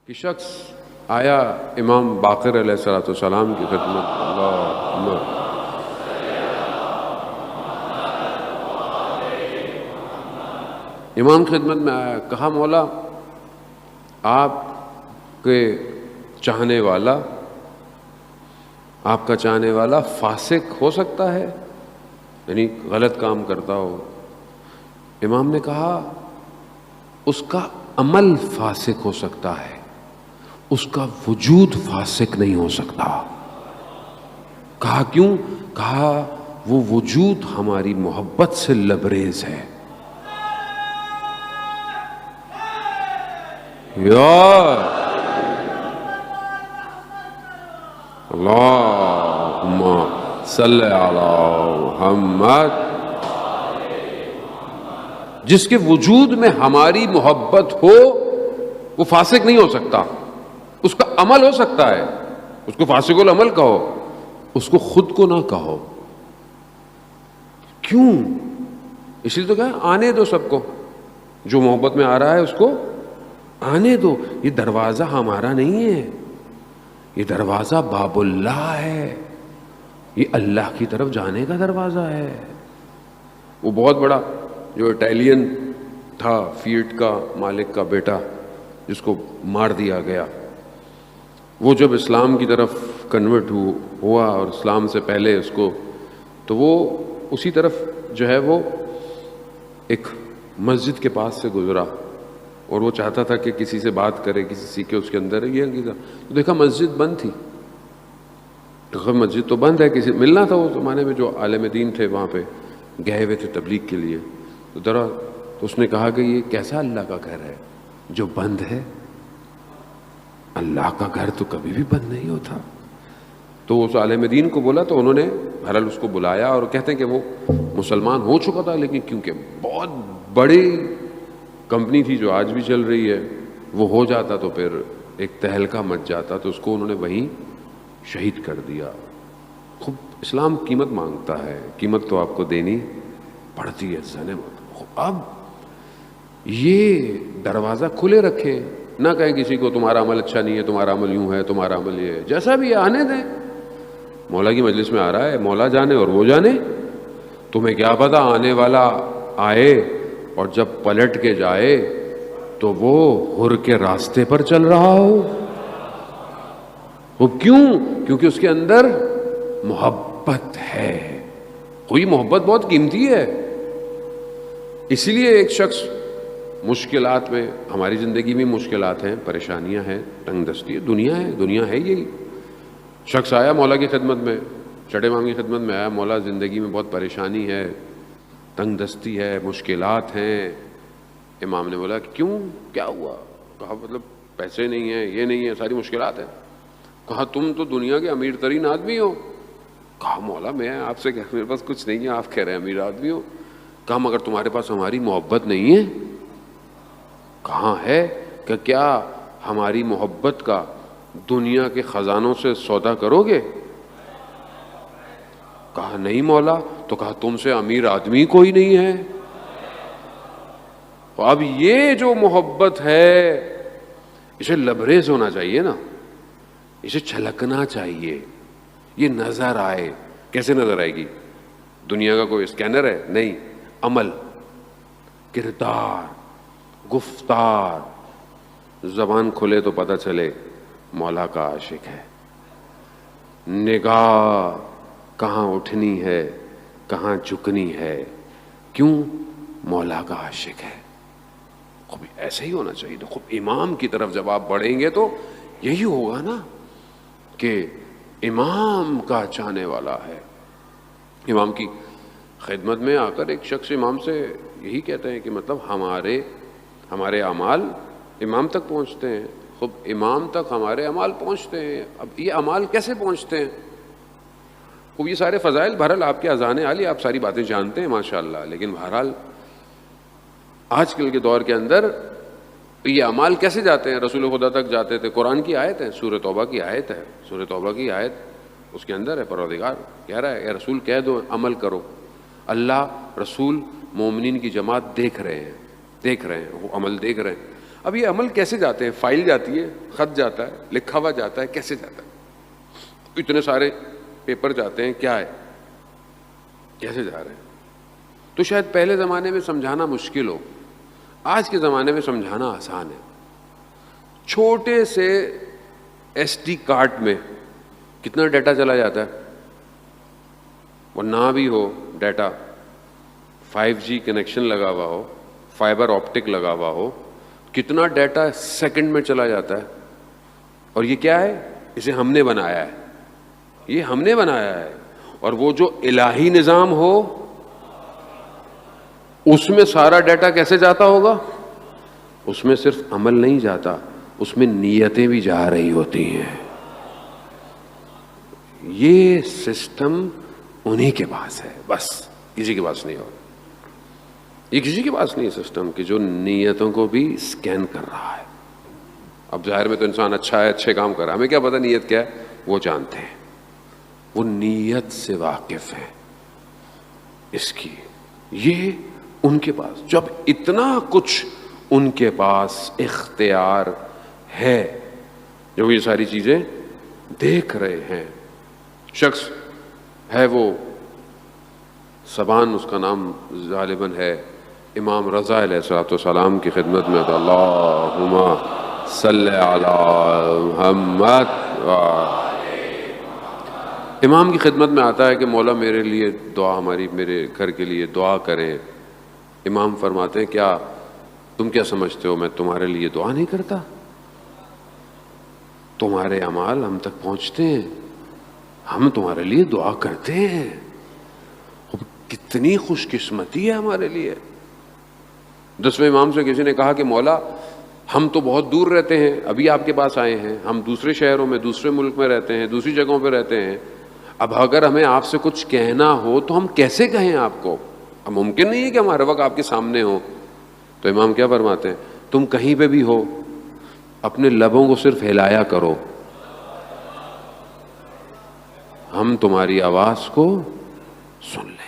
کہ شخص آیا امام باقر علیہ الصلوۃ والسلام کی خدمت، اللہ امام خدمت میں آیا، کہا مولا آپ کے چاہنے والا، آپ کا چاہنے والا فاسق ہو سکتا ہے، یعنی غلط کام کرتا ہو؟ امام نے کہا اس کا عمل فاسق ہو سکتا ہے، اس کا وجود فاسق نہیں ہو سکتا۔ کہا کیوں؟ کہا وہ وجود ہماری محبت سے لبریز ہے۔ یا اللہم صلی علی محمد، جس کے وجود میں ہماری محبت ہو وہ فاسق نہیں ہو سکتا، اس کا عمل ہو سکتا ہے، اس کو فاسق العمل کہو، اس کو خود کو نہ کہو۔ کیوں؟ اس لیے تو کہا آنے دو سب کو، جو محبت میں آ رہا ہے اس کو آنے دو۔ یہ دروازہ ہمارا نہیں ہے، یہ دروازہ باب اللہ ہے، یہ اللہ کی طرف جانے کا دروازہ ہے۔ وہ بہت بڑا جو اٹیلین تھا، فیٹ کا مالک کا بیٹا، جس کو مار دیا گیا، وہ جب اسلام کی طرف کنورٹ ہوا اور اسلام سے پہلے اس کو، تو وہ اسی طرف جو ہے وہ ایک مسجد کے پاس سے گزرا اور وہ چاہتا تھا کہ کسی سے بات کرے، کسی سیکھے اس کے اندر یہ عقیدہ، تو دیکھا مسجد بند تھی۔ تو مسجد تو بند ہے، کسی ملنا تھا اس زمانے میں جو عالم دین تھے وہاں پہ گئے ہوئے تھے تبلیغ کے لیے، تو اس نے کہا کہ یہ کیسا اللہ کا گھر ہے جو بند ہے؟ اللہ کا گھر تو کبھی بھی بند نہیں ہوتا۔ تو اس عالم دین کو بولا، تو انہوں نے بہرحال اس کو بلایا، اور کہتے ہیں کہ وہ مسلمان ہو چکا تھا، لیکن کیونکہ بہت بڑی کمپنی تھی جو آج بھی چل رہی ہے، وہ ہو جاتا تو پھر ایک تہلکہ مچ جاتا، تو اس کو انہوں نے وہیں شہید کر دیا۔ خوب اسلام قیمت مانگتا ہے، قیمت تو آپ کو دینی پڑتی ہے ذنب۔ اب یہ دروازہ کھلے رکھیں، نہ کہیں کسی کو تمہارا عمل اچھا نہیں ہے، تمہارا عمل یوں ہے، تمہارا عمل یہ ہے، جیسا بھی ہے آنے دیں۔ مولا کی مجلس میں آ رہا ہے، مولا جانے اور وہ جانے، تمہیں کیا پتا آنے والا آئے اور جب پلٹ کے جائے تو وہ حر کے راستے پر چل رہا ہو۔ وہ کیوں؟ کیونکہ اس کے اندر محبت ہے۔ کوئی محبت بہت قیمتی ہے۔ اسی لیے ایک شخص مشکلات میں، ہماری زندگی میں مشکلات ہیں، پریشانیاں ہیں، تنگ دستی ہے، دنیا ہے، دنیا ہے یہی۔ شخص آیا مولا کی خدمت میں، چڑے امام کی خدمت میں آیا، مولا زندگی میں بہت پریشانی ہے، تنگ دستی ہے، مشکلات ہیں۔ امام نے بولا کہ کیوں، کیا ہوا؟ کہا مطلب پیسے نہیں ہیں، یہ نہیں ہے، ساری مشکلات ہیں۔ کہا تم تو دنیا کے امیر ترین آدمی ہو۔ کہا مولا میں آپ سے میرے پاس کچھ نہیں ہے، آپ کہہ رہے ہیں امیر آدمی ہو۔ کہا مگر تمہارے پاس ہماری محبت نہیں ہے۔ کہاں ہے؟ کہ کیا ہماری محبت کا دنیا کے خزانوں سے سودا کرو گے؟ کہا نہیں مولا۔ تو کہا تم سے امیر آدمی کوئی نہیں ہے۔ اب یہ جو محبت ہے اسے لبریز ہونا چاہیے نا، اسے چھلکنا چاہیے، یہ نظر آئے۔ کیسے نظر آئے گی؟ دنیا کا کوئی اسکینر ہے؟ نہیں، عمل، کردار، گفتار، زبان کھلے تو پتہ چلے مولا کا عاشق ہے۔ نگاہ کہاں اٹھنی ہے، کہاں جھکنی ہے، کیوں؟ مولا کا عاشق ہے۔ خوب ایسے ہی ہونا چاہیے۔ تو خوب امام کی طرف جب آپ بڑھیں گے تو یہی ہوگا نا کہ امام کا چاہنے والا ہے۔ امام کی خدمت میں آ کر ایک شخص امام سے یہی کہتے ہیں کہ مطلب ہمارے اعمال امام تک پہنچتے ہیں۔ خوب امام تک ہمارے اعمال پہنچتے ہیں۔ اب یہ اعمال کیسے پہنچتے ہیں؟ خوب یہ سارے فضائل بہرحال آپ کے اذان عالی، آپ ساری باتیں جانتے ہیں ماشاءاللہ، لیکن بہرحال آج کل کے دور کے اندر یہ اعمال کیسے جاتے ہیں؟ رسول خدا تک جاتے تھے۔ قرآن کی آیت ہے، سورہ توبہ کی آیت ہے، سورہ توبہ کی آیت اس کے اندر ہے، پروردگار کہہ رہا ہے اے رسول کہہ دو عمل کرو۔ اللہ، رسول، مومنین کی جماعت دیکھ رہے ہیں، وہ عمل دیکھ رہے ہیں۔ اب یہ عمل کیسے جاتے ہیں؟ فائل جاتی ہے، خط جاتا ہے، لکھا ہوا جاتا ہے، کیسے جاتا ہے؟ اتنے سارے پیپر جاتے ہیں، کیا ہے، کیسے جا رہے ہیں؟ تو شاید پہلے زمانے میں سمجھانا مشکل ہو، آج کے زمانے میں سمجھانا آسان ہے. چھوٹے سے ایس ڈی کارڈ میں کتنا ڈیٹا چلا جاتا ہے، وہ نہ بھی ہو ڈیٹا، 5G کنیکشن لگا ہوا ہو، فائبر آپٹک لگا ہوا ہو، کتنا ڈیٹا سیکنڈ میں چلا جاتا ہے. اور یہ کیا ہے؟ اسے ہم نے بنایا ہے، یہ ہم نے بنایا ہے. اور وہ جو الہی نظام ہو اس میں سارا ڈیٹا کیسے جاتا ہوگا؟ اس میں صرف عمل نہیں جاتا، اس میں نیتیں بھی جا رہی ہوتی ہیں. یہ سسٹم انہی کے پاس ہے، بس کسی کے پاس نہیں ہوگا. یہ کسی کے پاس نہیں ہے سسٹم کہ جو نیتوں کو بھی سکین کر رہا ہے. اب ظاہر میں تو انسان اچھا ہے، اچھے کام کر رہا ہے، ہمیں کیا پتہ نیت کیا ہے؟ وہ جانتے ہیں، وہ نیت سے واقف ہیں اس کی. یہ ان کے پاس جب اتنا کچھ ان کے پاس اختیار ہے، جو یہ ساری چیزیں دیکھ رہے ہیں. شخص ہے وہ زبان، اس کا نام غالباً ہے امام رضا علیہ الصلوۃ والسلام کی خدمت میں اللہم صلی علی محمد. امام کی خدمت میں آتا ہے کہ مولا میرے لیے دعا، ہماری میرے گھر کے لیے دعا کریں. امام فرماتے ہیں کیا تم کیا سمجھتے ہو میں تمہارے لیے دعا نہیں کرتا؟ تمہارے اعمال ہم تک پہنچتے ہیں، ہم تمہارے لیے دعا کرتے ہیں. کتنی خوش قسمتی ہے ہمارے لیے. 10ویں امام سے کسی نے کہا کہ مولا ہم تو بہت دور رہتے ہیں، ابھی آپ کے پاس آئے ہیں، ہم دوسرے شہروں میں، دوسرے ملک میں رہتے ہیں، دوسری جگہوں پہ رہتے ہیں، اب اگر ہمیں آپ سے کچھ کہنا ہو تو ہم کیسے کہیں آپ کو؟ اب ممکن نہیں ہے کہ ہم ہر وقت آپ کے سامنے ہوں. تو امام کیا فرماتے ہیں؟ تم کہیں پہ بھی ہو، اپنے لبوں کو صرف ہلایا کرو، ہم تمہاری آواز کو سن لیں.